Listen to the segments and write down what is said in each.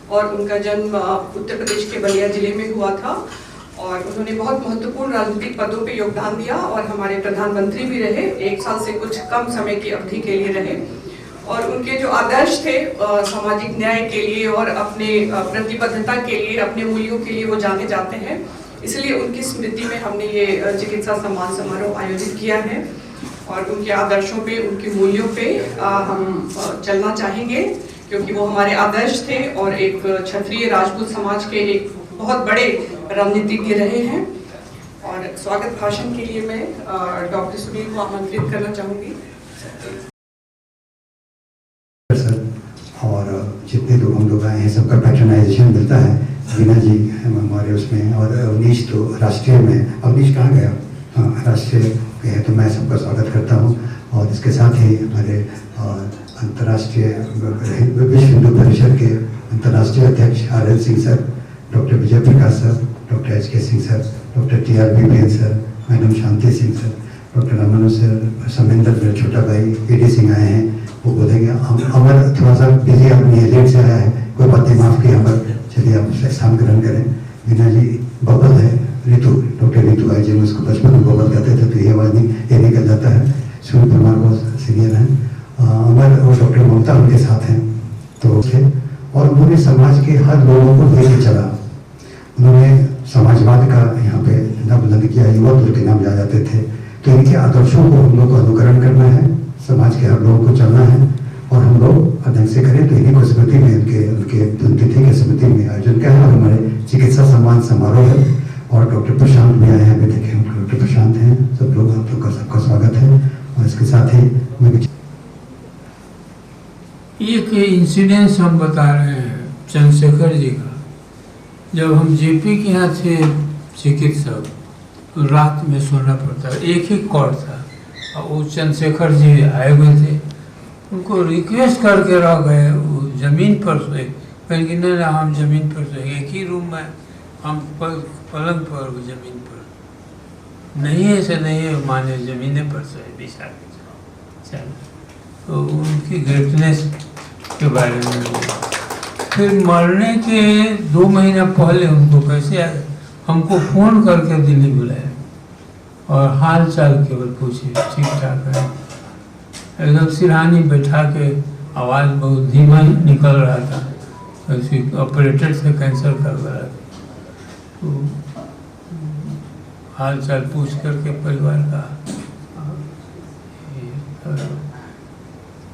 और उनका जन्म उत्तर प्रदेश के बलिया जिले में हुआ था और उन्होंने बहुत महत्वपूर्ण राजनीतिक पदों पे योगदान दिया और हमारे प्रधानमंत्री भी रहे, 1 साल से कुछ कम समय की अवधि के लिए रहे। और उनके जो आदर्श थे सामाजिक न्याय के लिए और अपने प्रतिबद्धता के लिए, अपने मूल्यों के लिए वो जाने जाते हैं। इसलिए उनकी स्मृति में हमने ये चिकित्सा सम्मान समारोह आयोजित किया है और उनके आदर्शों पे, उनके मूल्यों पे हम चलना चाहेंगे क्योंकि वो हमारे आदर्श थे और एक क्षत्रिय राजपूत समाज के एक बहुत बड़े राजनीतिज्ञ रहे हैं। और स्वागत भाषण के लिए मैं डॉक्टर सुनील को आमंत्रित करना चाहूँगी। और जितने लोग हम लोग आए हैं सबका पैट्रनाइजेशन मिलता है। वीना जी हमारे उसमें और अवनीश तो राष्ट्रीय में, अवनीश कहाँ गया? हाँ, राष्ट्रीय के है, तो मैं सबका स्वागत करता हूँ। और इसके साथ ही हमारे अंतर्राष्ट्रीय विश्व हिंदू परिषद के अंतर्राष्ट्रीय अध्यक्ष RL Singh sir, doctor Vijay Prakash sir, doctor HK Singh sir, doctor TR BPN sir, madam Shanti Singh sir, doctor Ramanu sir, Samendra मेरा छोटा भाई PD सिंह आए हैं, वो बोलेंगे। अमर थोड़ा सा बिजी आदमी है, लेट से आया है, कोई बात नहीं, माफ़ किया अमर। चलिए आप स्थान ग्रहण करें। वीना जी बबल है, ऋतु, डॉक्टर ऋतु आई जी, उसको बचपन में बबल कहते थे, तो ये आवाज़ नहीं, ये निकल जाता है। सूर्य परमार बहुत सीनियर हैं। अमर और डॉक्टर ममता उनके साथ हैं तो थे और उन्होंने समाज के हर लोगों को लेके चला। उन्होंने समाजवाद का यहाँ पे नाम बुलंद किया, युवा दल के नाम जा जाते थे। तो इनके आदर्शों को हम लोग को अनुकरण करना है, समाज के हर लोगों को चलना है और हम लोग ढंग से करें। तो इन्हीं को स्मृति में उनके पुण्यतिथि के स्मृति में आयोजन किया है और हमारे चिकित्सा सम्मान समारोह है। और डॉक्टर प्रशांत भी आए हैं, अभी देखें डॉक्टर प्रशांत हैं, सब लोग आप लोग का सबका स्वागत है। और इसके साथ ही मैं एक इंसिडेंस हम बता रहे हैं चंद्रशेखर जी का। जब हम JP के यहाँ थे चिकित्सक, तो रात में सोना पड़ता, एक ही कॉर्ड था और वो चंद्रशेखर जी आए हुए थे, उनको रिक्वेस्ट करके रह गए, वो ज़मीन पर सोए। कहेंगे नहीं हम ज़मीन पर सोए, एक ही रूम में हम पलंग पर, ज़मीन पर नहीं, ऐसे नहीं है, माने ज़मीन पर सोए बिछा के। चलो, तो उनकी ग्रेटनेस के बारे में। फिर मरने के 2 महीना पहले उनको कैसे आए, हमको फ़ोन करके दिल्ली बुलाया और हाल चाल केवल पूछे, ठीक ठाक है। एकदम सिरहानी बैठा के, आवाज़ बहुत धीमा निकल रहा था, ऐसे ऑपरेटर से कैंसर कर रहा था। तो हाल चाल पूछ करके परिवार का,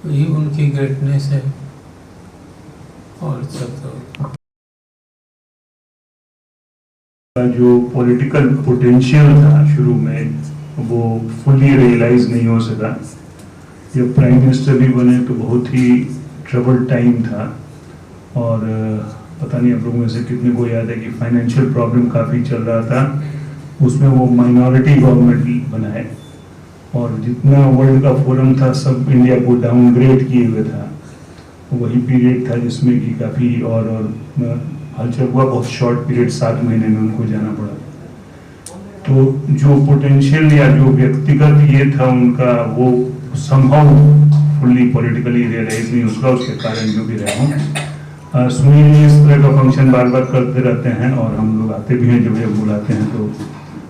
यही उनकी ग्रेटनेस है। और सब तो जो पॉलिटिकल पोटेंशियल था शुरू में, वो फुली रियलाइज नहीं हो सका। जब प्राइम मिनिस्टर भी बने तो बहुत ही ट्रबल टाइम था और पता नहीं आप लोगों में से कितने को याद है कि फाइनेंशियल प्रॉब्लम काफ़ी चल रहा था। उसमें वो माइनॉरिटी गवर्नमेंट बनाए और जितना वर्ल्ड का फोरम था सब इंडिया को डाउनग्रेड किए हुए था। वही पीरियड था जिसमें कि काफ़ी और हलचल हुआ, बहुत शॉर्ट पीरियड 7 महीने में उनको जाना पड़ा। तो जो पोटेंशियल या जो व्यक्तिगत ये था उनका, वो संभव फुल्ली पॉलिटिकली रियलाइज नहीं उसका, उसके कारण जो भी रहा हूँ। सुनील जी इस तरह का फंक्शन बार बार करते रहते हैं और हम लोग आते भी हैं, जब ये बुलाते हैं। तो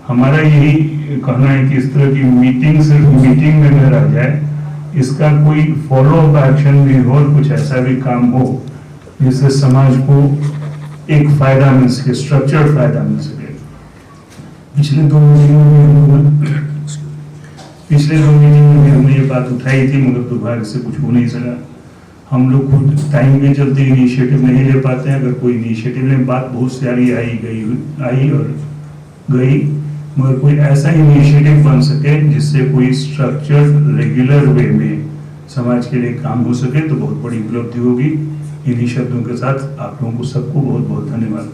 हमारा यही कहना है कि इस तरह की मीटिंग सिर्फ मीटिंग में न रह जाए, इसका कोई फॉलो अप एक्शन भी हो और कुछ ऐसा भी काम हो जिससे समाज को एक फायदा मिल सके, स्ट्रक्चर्ड फायदा मिल सके। पिछले 2 मीटिंगों में हमने ये बात उठाई थी, मगर दुर्भाग्य से कुछ हो नहीं सका। हम लोग खुद टाइम के चलते इनिशिएटिव नहीं ले पाते हैं। अगर कोई इनिशिएटिव ले, बात बहुत सारी आई और गई, मगर कोई ऐसा इनिशिएटिव बन सके जिससे कोई स्ट्रक्चर्ड रेगुलर वे में समाज के लिए काम हो सके तो बहुत बड़ी उपलब्धि होगी। इन्हीं शब्दों के साथ आप लोगों को सबको बहुत बहुत धन्यवाद।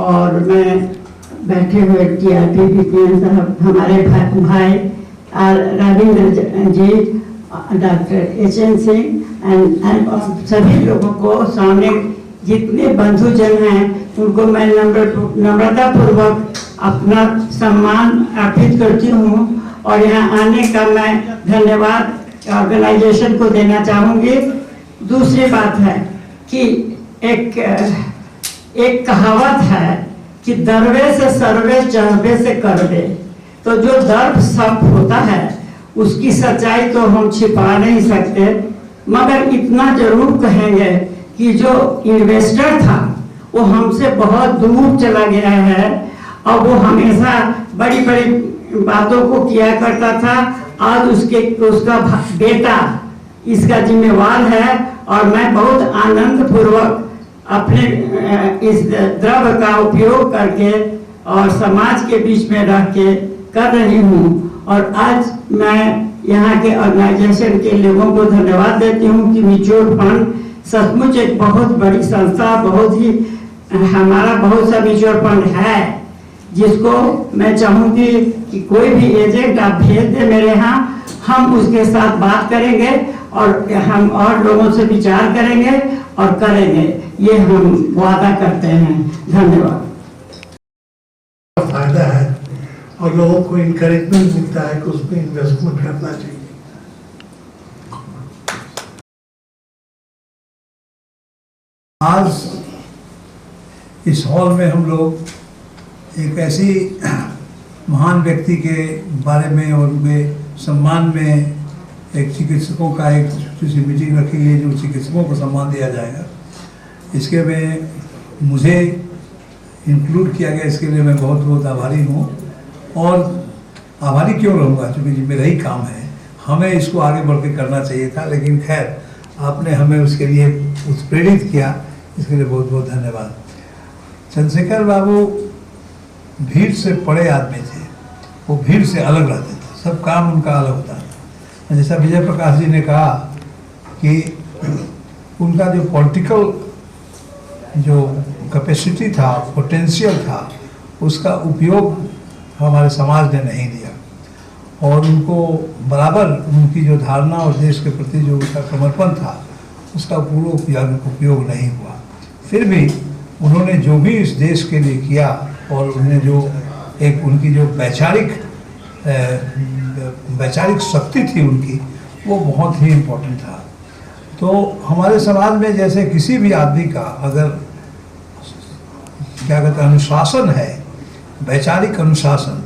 और मैं बैठे हुए टीआरपी विपिन साहब, हमारे भाई रविंद्र जी, डॉक्टर HN सिंह एंड सभी लोगों को, सामने जितने बंधुजन हैं उनको मैं नम्रता पूर्वक अपना सम्मान अर्पित करती हूँ। और यहाँ आने का मैं धन्यवाद ऑर्गेनाइजेशन को देना चाहूँगी। दूसरी बात है कि एक कहावत है कि दरवे से सर्वे चढ़वे से करवे। तो जो दर्प सब होता है उसकी सच्चाई तो हम छिपा नहीं सकते, मगर इतना जरूर कहेंगे कि जो इन्वेस्टर था वो हमसे बहुत दूर चला गया है और वो हमेशा बड़ी बड़ी बातों को किया करता था। आज उसका बेटा इसका जिम्मेवार है और मैं बहुत आनंद पूर्वक अपने इस द्रव्य का उपयोग करके और समाज के बीच में रह के कर रही हूँ। और आज मैं यहाँ के ऑर्गेनाइजेशन के लोगों को धन्यवाद देती हूँ कि म्यूचुअल फंड सचमुच एक बहुत बड़ी संस्था, बहुत ही हमारा बहुत सा म्यूचुअल फंड है जिसको मैं चाहूँगी कि कोई भी एजेंट आप भेज दे मेरे यहाँ, हम उसके साथ बात करेंगे और हम और लोगों से विचार करेंगे और करेंगे, ये हम वादा करते हैं। धन्यवाद। फायदा है और लोगों को इनकरेजमेंट मिलता है कि उसमें इन्वेस्टमेंट करना चाहिए। आज इस हॉल में हम लोग एक ऐसी महान व्यक्ति के बारे में और उनके सम्मान में एक चिकित्सकों का एक छोटी सी मीटिंग रखी है जो चिकित्सकों को सम्मान दिया जाएगा। इसके में मुझे इंक्लूड किया गया, इसके लिए मैं बहुत बहुत आभारी हूँ। और आभारी क्यों रहूँगा, क्योंकि मेरा ही काम है, हमें इसको आगे बढ़ के करना चाहिए था, लेकिन खैर आपने हमें उसके लिए उत्प्रेरित किया, इसके लिए बहुत बहुत धन्यवाद। चंद्रशेखर बाबू भीड़ से पड़े आदमी थे, वो भीड़ से अलग रहते थे, सब काम उनका अलग होता था। जैसा विजय प्रकाश जी ने कहा कि उनका जो पॉलिटिकल जो कैपेसिटी था, पोटेंशियल था, उसका उपयोग हमारे समाज ने नहीं दिया और उनको बराबर उनकी जो धारणा और देश के प्रति जो उनका समर्पण था उसका पूरा उपयोग नहीं हुआ। फिर भी उन्होंने जो भी इस देश के लिए किया और उन्हें जो एक उनकी जो वैचारिक शक्ति थी उनकी, वो बहुत ही इम्पोर्टेंट था। तो हमारे समाज में जैसे किसी भी आदमी का अगर क्या कहते हैं अनुशासन है, वैचारिक अनुशासन,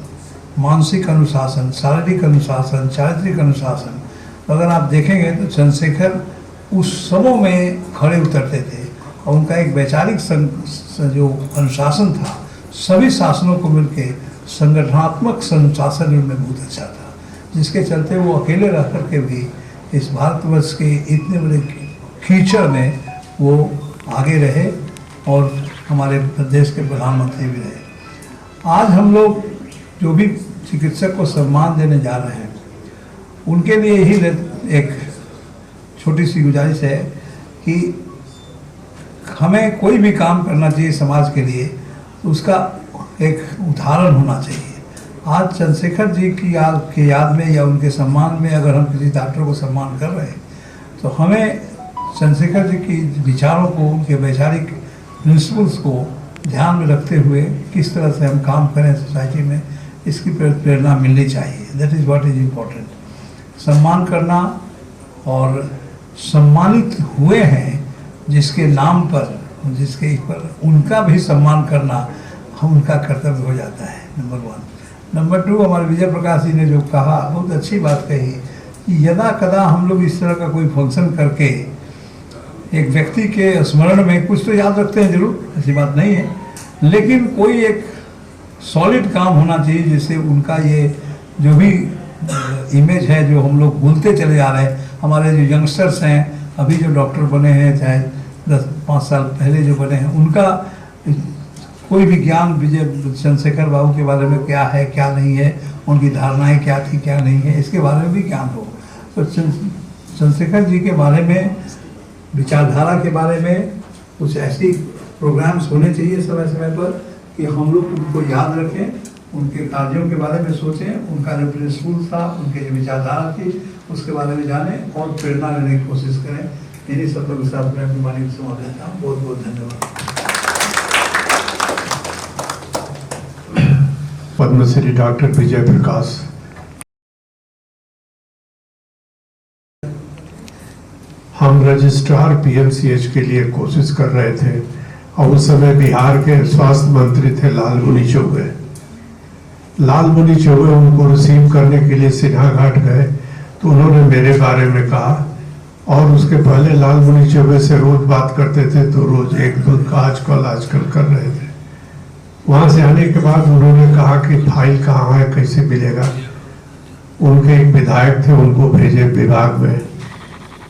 मानसिक अनुशासन, शारीरिक अनुशासन, चारित्रिक अनुशासन, तो अगर आप देखेंगे तो चंद्रशेखर उस समूह में खड़े उतरते थे और उनका एक वैचारिक जो अनुशासन था, सभी शासनों को मिलके संगठनात्मक संशासन उनमें बहुत अच्छा था, जिसके चलते वो अकेले रह करके भी इस भारतवर्ष के इतने बड़े कीचड़ में वो आगे रहे और हमारे देश के प्रधानमंत्री भी रहे। आज हम लोग जो भी चिकित्सक को सम्मान देने जा रहे हैं, उनके लिए ही एक छोटी सी गुजारिश है कि हमें कोई भी काम करना चाहिए समाज के लिए, तो उसका एक उदाहरण होना चाहिए। आज चंद्रशेखर जी की याद में या उनके सम्मान में अगर हम किसी डॉक्टर को सम्मान कर रहे हैं, तो हमें चंद्रशेखर जी की विचारों को, उनके वैचारिक प्रिंसिपल्स को ध्यान में रखते हुए किस तरह से हम काम करें सोसाइटी में, इसकी प्रेरणा मिलनी चाहिए। That is what is important. सम्मान करना और सम्मानित हुए हैं जिसके नाम पर, जिसके पर उनका भी सम्मान करना हम उनका कर्तव्य हो जाता है, नंबर 1। नंबर 2, हमारे विजय प्रकाश जी ने जो कहा, बहुत अच्छी बात कही कि यदा कदा हम लोग इस तरह का कोई फंक्शन करके एक व्यक्ति के स्मरण में कुछ तो याद रखते हैं जरूर, ऐसी बात नहीं है, लेकिन कोई एक सॉलिड काम होना चाहिए जिससे उनका ये जो भी इमेज है जो हम लोग भूलते चले जा रहे हैं। हमारे जो यंगस्टर्स हैं, अभी जो डॉक्टर बने हैं, चाहे 10-5 साल पहले जो बने हैं, उनका कोई भी ज्ञान विजय चंद्रशेखर बाबू के बारे में क्या है क्या नहीं है, उनकी धारणाएं क्या थी क्या नहीं है, इसके बारे में भी ज्ञान हो। तो चंद्रशेखर जी के बारे में, विचारधारा के बारे में कुछ ऐसी प्रोग्राम्स होने चाहिए समय समय पर कि हम लोग उनको याद रखें, उनके कार्यों के बारे में सोचें, उनका जो प्रिंसिपल था, उनके जो विचारधारा थी उसके बारे में जानें और प्रेरणा लेने की कोशिश करें। इन्हीं सब लोग के साथ मैं अपनी वाणी को समाप्त करता हूँ। बहुत बहुत धन्यवाद। पद्मश्री डॉक्टर विजय प्रकाश। हम रजिस्ट्रार पीएमसीएच के लिए कोशिश कर रहे थे और उस समय बिहार के स्वास्थ्य मंत्री थे लालमुनि चौबे। लालमुनि चौबे उनको रिसीव करने के लिए सिन्हा घाट गए तो उन्होंने मेरे बारे में कहा और उसके पहले लालमुनि चौबे से रोज बात करते थे तो रोज एक दो आजकल कर रहे थे। वहां से आने के बाद उन्होंने कहा कि फाइल कहाँ है, कैसे मिलेगा। उनके एक विधायक थे, उनको भेजे विभाग में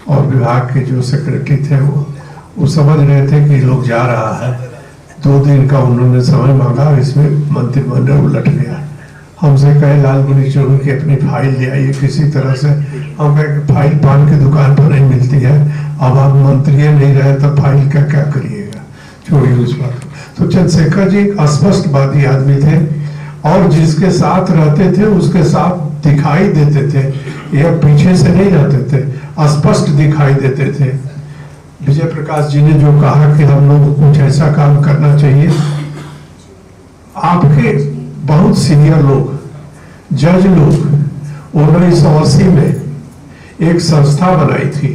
और विभाग के जो सेक्रेटरी थे वो समझ रहे थे कि लोग जा रहा है। 2 दिन का उन्होंने समय मांगा, इसमें मंत्रिमंडल उलट गया। हमसे कहे लालमुनि चौबे की अपनी फाइल ले आइए किसी तरह से। हम कहे फाइल पान की दुकान पर नहीं मिलती है, अब आप मंत्री नहीं रहे तो फाइल का क्या करिएगा, छोड़िए उस बात को। तो चंद्रशेखर जी एक अस्पष्टवादी आदमी थे और जिसके साथ रहते थे उसके साथ दिखाई देते थे, या पीछे से नहीं रहते थे, अस्पष्ट दिखाई देते थे। विजय प्रकाश जी ने जो कहा कि हम लोग कुछ ऐसा काम करना चाहिए, आपके बहुत सीनियर लोग, जज लोग 1980 में एक संस्था बनाई थी।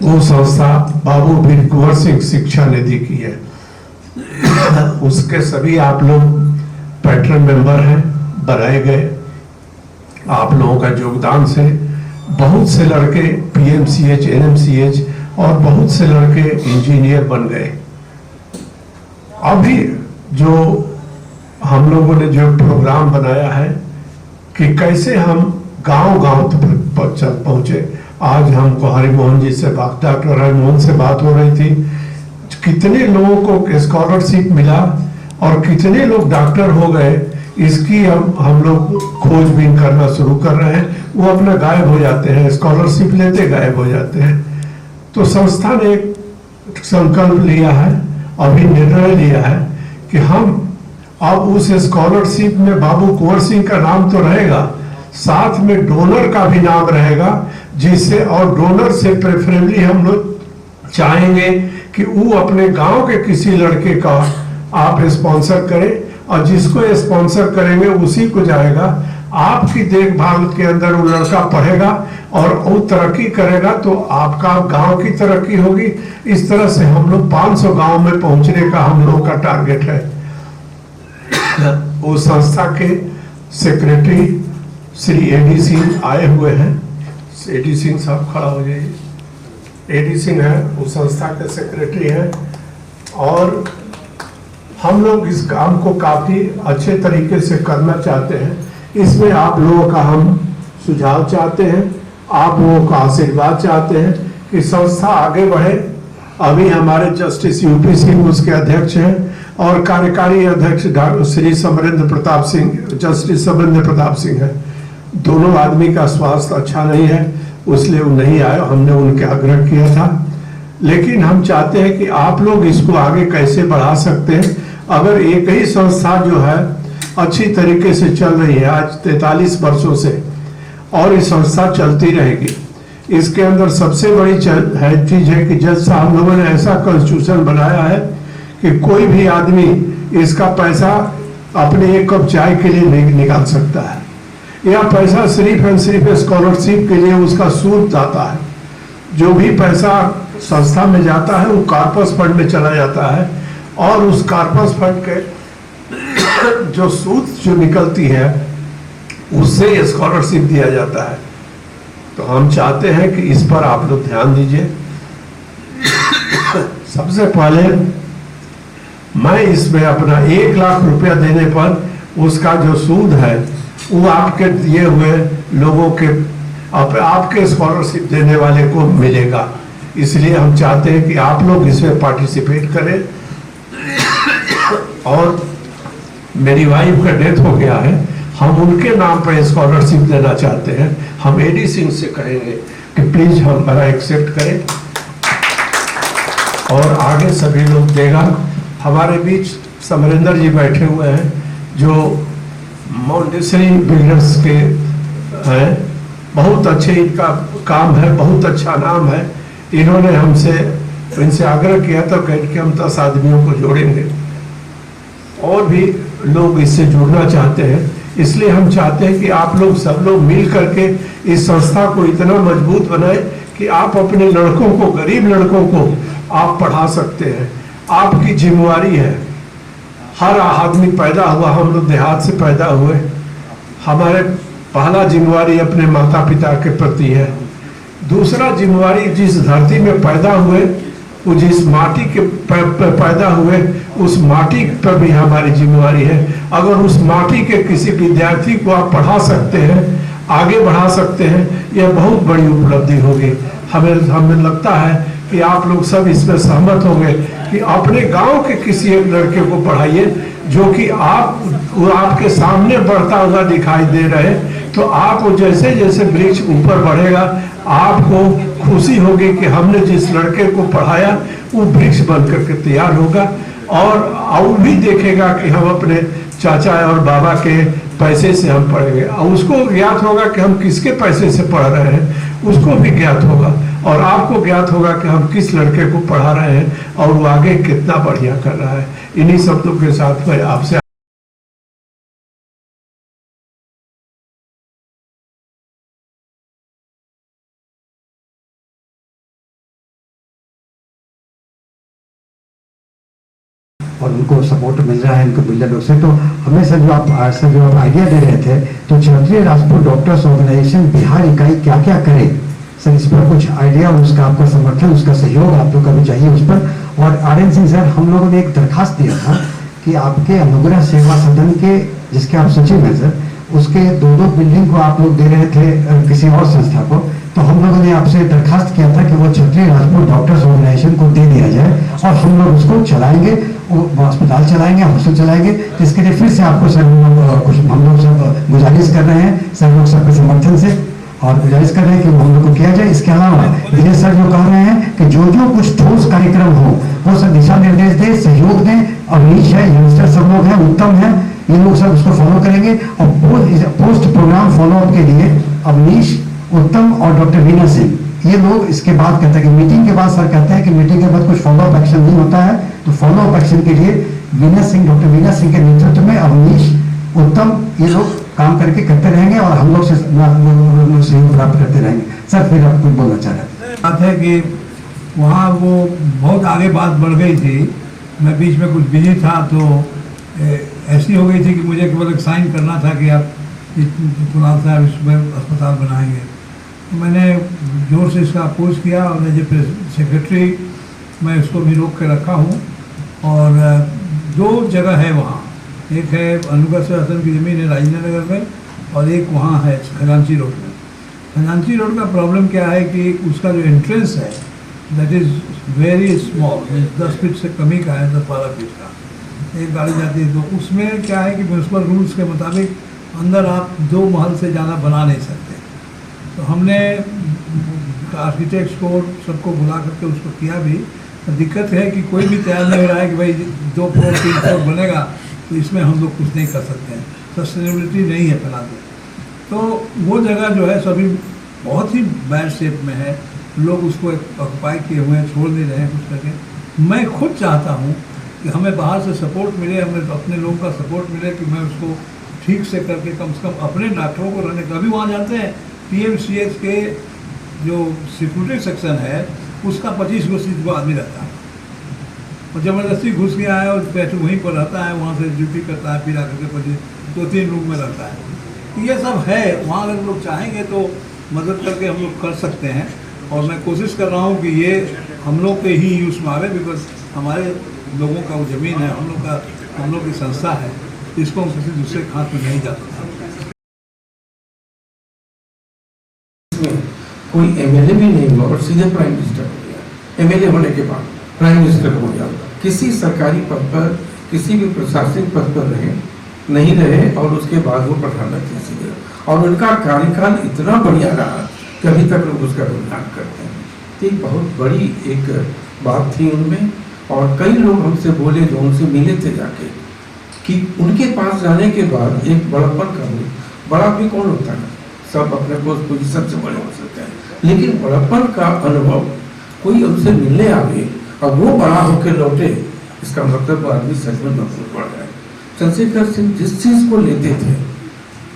वो संस्था बाबू वीर कुंवर सिंह शिक्षा निधि की है। उसके सभी आप लोग पैटर्न मेंबर हैं, बनाए गए। आप लोगों का योगदान से बहुत से लड़के पीएमसीएच, एनएमसीएच और बहुत से लड़के इंजीनियर बन गए। अभी जो हम लोगों ने जो प्रोग्राम बनाया है कि कैसे हम गांव-गांव तक पहुंचे। आज हमको हरिमोहन जी से डॉक्टर हरिमोहन से बात हो रही थी, कितने लोगों को स्कॉलरशिप मिला और कितने लोग डॉक्टर हो गए, इसकी हम लोग खोजबीन करना शुरू कर रहे हैं। वो अपना गायब हो जाते हैं, स्कॉलरशिप लेते गायब हो जाते हैं। तो संस्था ने एक संकल्प लिया है, अभी निर्णय लिया है कि हम अब उस स्कॉलरशिप में बाबू कुंवर सिंह का नाम तो रहेगा, साथ में डोनर का भी नाम रहेगा, जिससे और डोनर से प्रेफरेबली हम लोग चाहेंगे कि वो अपने गांव के किसी लड़के का आप स्पॉन्सर करें और जिसको स्पॉन्सर करेंगे उसी को जाएगा। आपकी देखभाल के अंदर वो लड़का पढ़ेगा और वो तरक्की करेगा तो आपका गांव की तरक्की होगी। इस तरह से हम लोग 500 गांव में पहुंचने का हम लोग का टारगेट है। वो संस्था के सेक्रेटरी श्री एडी सिंह आए हुए हैं। एडी सिंह साहब खड़ा हो जाइए। एडी सिंह है, वो संस्था के सेक्रेटरी हैं और हम लोग इस काम को काफी अच्छे तरीके से करना चाहते हैं। इसमें आप लोगों का हम सुझाव चाहते हैं, आप लोगों का आशीर्वाद चाहते हैं कि संस्था आगे बढ़े। अभी हमारे जस्टिस यूपी सिंह उसके अध्यक्ष हैं और कार्यकारी अध्यक्ष श्री समरेंद्र प्रताप सिंह, जस्टिस समरेंद्र प्रताप सिंह है। दोनों आदमी का स्वास्थ्य अच्छा नहीं है, इसलिए वो नहीं आए, हमने उनके आग्रह किया था। लेकिन हम चाहते हैं कि आप लोग इसको आगे कैसे बढ़ा सकते हैं। अगर एक ही संस्था जो है अच्छी तरीके से चल रही है आज 43 वर्षों से और ये संस्था चलती रहेगी, इसके अंदर सबसे बड़ी चीज है कि जज साहब लोगों ने ऐसा कॉन्स्टिट्यूशन बनाया है कि कोई भी आदमी इसका पैसा अपने एक कप चाय के लिए नहीं निकाल सकता है। यह पैसा सिर्फ एंड सिर्फ स्कॉलरशिप के लिए उसका सूद जाता है। जो भी पैसा संस्था में जाता है वो कॉर्पस फंड में चला जाता है और उस कॉर्पस फंड के जो सूद जो निकलती है उससे स्कॉलरशिप दिया जाता है। तो हम चाहते हैं कि इस पर आप लोग ध्यान दीजिए। सबसे पहले मैं इसमें अपना 1 लाख रुपया देने पर उसका जो सूद है वो आपके दिए हुए लोगों के आपके स्कॉलरशिप देने वाले को मिलेगा। इसलिए हम चाहते हैं कि आप लोग इसमें पार्टिसिपेट करें। और मेरी वाइफ का डेथ हो गया है, हम उनके नाम पर स्कॉलरशिप देना चाहते हैं। हम एडी सिंह से कहेंगे कि प्लीज हमारा एक्सेप्ट करें और आगे सभी लोग देगा। हमारे बीच समरेंद्र जी बैठे हुए हैं जो मॉन्टेसरी बिल्डर्स के हैं, बहुत अच्छे इनका काम है, बहुत अच्छा नाम है। इन्होंने इनसे आग्रह किया था कि हम 10 आदमियों को जोड़ेंगे और भी लोग इससे जुड़ना चाहते हैं। इसलिए हम चाहते हैं कि आप लोग सब लोग मिल करके इस संस्था को इतना मजबूत बनाए कि आप अपने लड़कों को, गरीब लड़कों को आप पढ़ा सकते हैं। आपकी जिम्मेवारी है। हर आदमी पैदा हुआ, हम लोग देहात से पैदा हुए, हमारे पहला जिम्मेवारी अपने माता पिता के प्रति है। दूसरा जिम्मेवारी जिस धरती में पैदा हुए, वो जिस माटी के पैदा हुए, उस माटी पर भी हमारी जिम्मेवारी है। अगर उस माटी के किसी विद्यार्थी को आप पढ़ा सकते हैं, आगे बढ़ा सकते हैं, यह बहुत बड़ी उपलब्धि होगी। हमें लगता है कि आप लोग सब इसमें सहमत होंगे कि अपने गांव के किसी एक लड़के को पढ़ाइए जो कि आपके सामने बढ़ता हुआ दिखाई दे रहे। तो आप जैसे जैसे वृक्ष ऊपर बढ़ेगा, आपको खुशी होगी कि हमने जिस लड़के को पढ़ाया वो वृक्ष बनकर के तैयार होगा और भी देखेगा कि हम अपने चाचा और बाबा के पैसे से हम पढ़ेंगे और उसको ज्ञात होगा कि हम किसके पैसे से पढ़ रहे हैं, उसको भी ज्ञात होगा और आपको ज्ञात होगा कि हम किस लड़के को पढ़ा रहे हैं और वो आगे कितना बढ़िया कर रहा है। इन्हीं शब्दों के साथ मैं आपसे और उनको सपोर्ट मिल रहा है इनको बिल्डर लोग से। तो हमें सर जो आप आइडिया दे रहे थे, तो क्षत्रिय राजपूत डॉक्टर्स ऑर्गेनाइजेशन बिहार इकाई क्या क्या करे सर, इस पर कुछ आइडिया, उसका आपका समर्थन, उसका सहयोग आप लोग का भी चाहिए उस पर। और आर्यन सिंह सर, हम लोगों ने एक दरखास्त दिया था कि आपके अनुग्रह सेवा सदन के जिसके आप सचिव हैं सर, उसके 2 बिल्डिंग को आप लोग दे रहे थे किसी और संस्था को। तो हम लोगों ने आपसे दरखास्त किया था कि वो क्षत्रिय राजपूत डॉक्टर्स ऑर्गेनाइजेशन को दे दिया जाए और हम लोग उसको चलाएंगे, वो अस्पताल चलाएंगे, हॉस्टल चलाएंगे। तो इसके लिए फिर से आपको सर कुछ हम लोग सब गुजारिश कर रहे हैं सर लोग सबके समर्थन से और गुजारिश कर रहे हैं कि हम लोग को किया जाए। इसके अलावा दिनेश सर जो कह रहे हैं कि जो कुछ ठोस कार्यक्रम हो वो सब दिशा निर्देश दें, सहयोग दें। अवनीश है, यंगस्टर सब लोग हैं, उत्तम है, ये लोग सब उसको फॉलो करेंगे। और पोस्ट प्रोग्राम फॉलोअप के लिए अवनीश, उत्तम और डॉक्टर वीना सिंह ये लोग इसके बाद कहते हैं कि मीटिंग के बाद सर कहते हैं कि मीटिंग के बाद कुछ फॉलोअप एक्शन नहीं होता है, तो फॉलोअप एक्शन के लिए वीना सिंह, डॉक्टर वीना सिंह के नेतृत्व में अवनीश, उत्तम ये लोग काम करके करते रहेंगे और हम लोग से सहयोग प्राप्त करते रहेंगे। सर फिर आप कुछ बोलना चाह रहे हैं? बात है कि वहाँ वो बहुत आगे बात बढ़ गई थी, मैं बीच में कुछ बिजी था, तो ऐसी हो गई थी कि मुझे केवल एक साइन करना था कि आप कुणाल साहब इसमें अस्पताल बनाएंगे। तो मैंने जोर से इसका अपोज किया और एज ए सेक्रेटरी मैं इसको भी रोक के रखा हूँ। और 2 जगह है वहाँ, एक है अनुग्रह शासन की ज़मीन है राजेंद्र नगर में और एक वहाँ है खजांची रोड में। खजांची रोड का प्रॉब्लम क्या है कि उसका जो एंट्रेंस है that is very small, 10 feet से कमी का है, 10-12 फीट का एक गाड़ी जाती है। तो उसमें क्या है कि म्यूनसिपल रूल्स के मुताबिक अंदर आप 2 महल से ज़्यादा बना नहीं सकते। तो हमने आर्किटेक्ट्स को सबको बुला करके उसको किया भी। तो दिक्कत है कि कोई भी तैयार नहीं रहा है कि भाई 2 फ्लोर 3 फ्लोर बनेगा, तो इसमें हम लोग कुछ नहीं कर सकते हैं, सस्टेनेबिलिटी नहीं है फैलाते। तो वो जगह जो है सभी बहुत ही बैड शेप में है, लोग उसको ऑक्युपाई किए हुए हैं, छोड़ नहीं रहे हैं कुछ करके। मैं खुद चाहता हूँ कि हमें बाहर से सपोर्ट मिले, हमें अपने लोगों का सपोर्ट मिले कि मैं उसको ठीक से करके कम से कम अपने डॉक्टरों को रहने का। अभी वहाँ जाते हैं PMCH के जो सिक्योरिटी सेक्शन है उसका 25 आदमी रहता है और ज़बरदस्ती घुस गया है और पैसे वहीं पर रहता है, वहाँ से ड्यूटी करता है, फिर आकर के 2-3 रूम में रहता है। तो ये सब है वहाँ, अगर लोग चाहेंगे तो मदद करके हम लोग कर सकते हैं। और मैं कोशिश कर रहा हूँ कि ये हम लोग के ही यूज़ में आवे, बिकॉज हमारे लोगों का वो ज़मीन है, हम लोग की संस्था है, इसको हम किसी दूसरे के हाथ में नहीं जा सकता। कोई MLA भी नहीं हुआ और सीधे प्राइम मिनिस्टर हो गया। MLA होने के बाद प्राइम मिनिस्टर हो गया। किसी सरकारी पद पर, किसी भी प्रशासनिक पद पर नहीं रहे और उसके बाद वो प्रधानमंत्री सीधे और उनका कार्यकाल इतना बढ़िया रहा कि अभी तक लोग उसका गुणगान करते हैं। तो एक बहुत बड़ी एक बात थी उनमें। और कई लोग हमसे बोले जो उनसे मिले थे जाके कि उनके पास जाने के बाद एक बड़प्पन का हो, बड़ा भी कौन होता है, सब अपने को पोजीशन से बड़े हो सकते हैं, लेकिन बड़प्पन का अनुभव कोई उनसे मिलने आवे और वो बड़ा होकर लौटे, इसका मतलब आदमी सच में बहुत बड़ा है। चंद्रशेखर सिंह जिस चीज़ को लेते थे,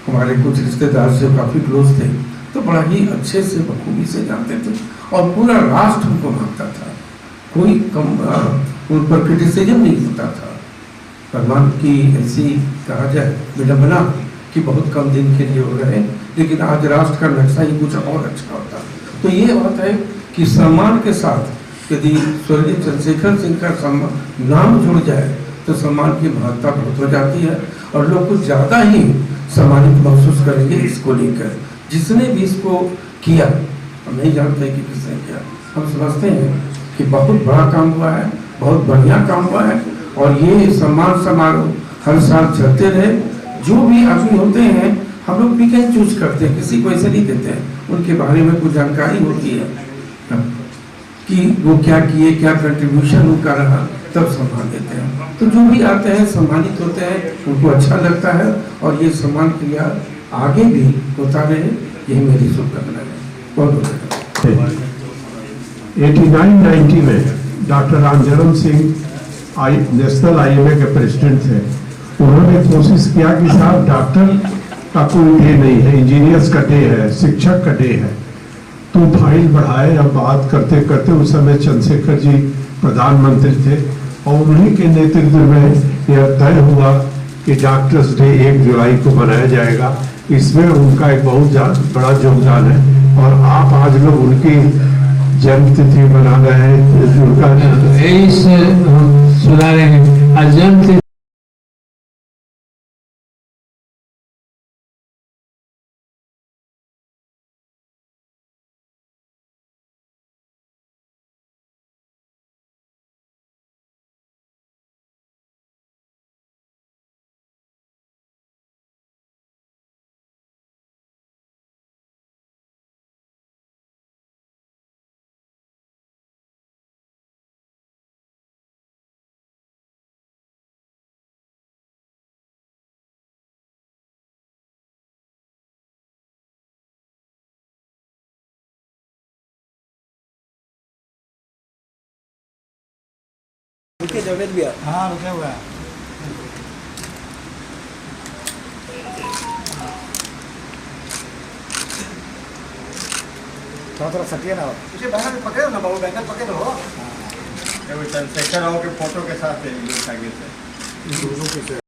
हमारे कुछ रिश्तेदार से काफ़ी क्लोज थे, तो बड़ा ही अच्छे से बखूबी से जानते थे और पूरा राष्ट्र उनको मानता था। कोई कम उन पर क्रिटिसिज्म नहीं होता था। भगवान की ऐसी कहा जाए विडम्बना कि बहुत कम दिन के लिए हो रहे, लेकिन आज राष्ट्र का नक्शा ही कुछ और अच्छा होता। तो ये बात है कि सम्मान के साथ यदि स्वर्गीय चंद्रशेखर सिंह का नाम जुड़ जाए तो सम्मान की महत्ता बहुत हो जाती है और लोग कुछ ज़्यादा ही सम्मानित महसूस करेंगे इसको लेकर। जिसने भी इसको किया, हम नहीं जानते कि किसने किया, हम समझते हैं कि बहुत बड़ा काम हुआ है, बहुत बढ़िया काम हुआ है और ये सम्मान समारोह हर साल चलते रहे। जो भी आदमी होते हैं हम लोग पिक एंड चूज करते हैं, किसी को ऐसे नहीं देते हैं, उनके बारे में कुछ जानकारी होती है कि वो क्या किए, क्या कंट्रीब्यूशन उनका रहा, तब सम्मान देते हैं। तो जो भी आते हैं सम्मानित होते हैं, उनको अच्छा लगता है और ये सम्मान क्रिया आगे भी होता रहे, यही मेरी शुभकामना है। बहुत बहुत 89-90 में doctor Ramjanm Singh national IMA के प्रेसिडेंट थे। उन्होंने कोशिश किया कि साहब डॉक्टर का कोई डे नहीं है, इंजीनियर्स का डे है, शिक्षक का डे है, तो फाइल बढ़ाए। अब बात करते करते उस समय चंद्रशेखर जी प्रधानमंत्री थे और उन्हीं के नेतृत्व में यह तय हुआ कि डॉक्टर्स डे 1 जुलाई को मनाया जाएगा। इसमें उनका एक बहुत बड़ा योगदान है और आप आज लोग उनकी जन्म तिथि मना रहे हैं। उनका यही से सुना रहे हैं आज जन्म तिथि हाँ रुके हुए हैं। थोड़ा सटिए ना, इसे बैनर पकड़ो ना बाबू, बैनर पकड़ो। चंद्रशेखर राव के फोटो के साथ है आगे से।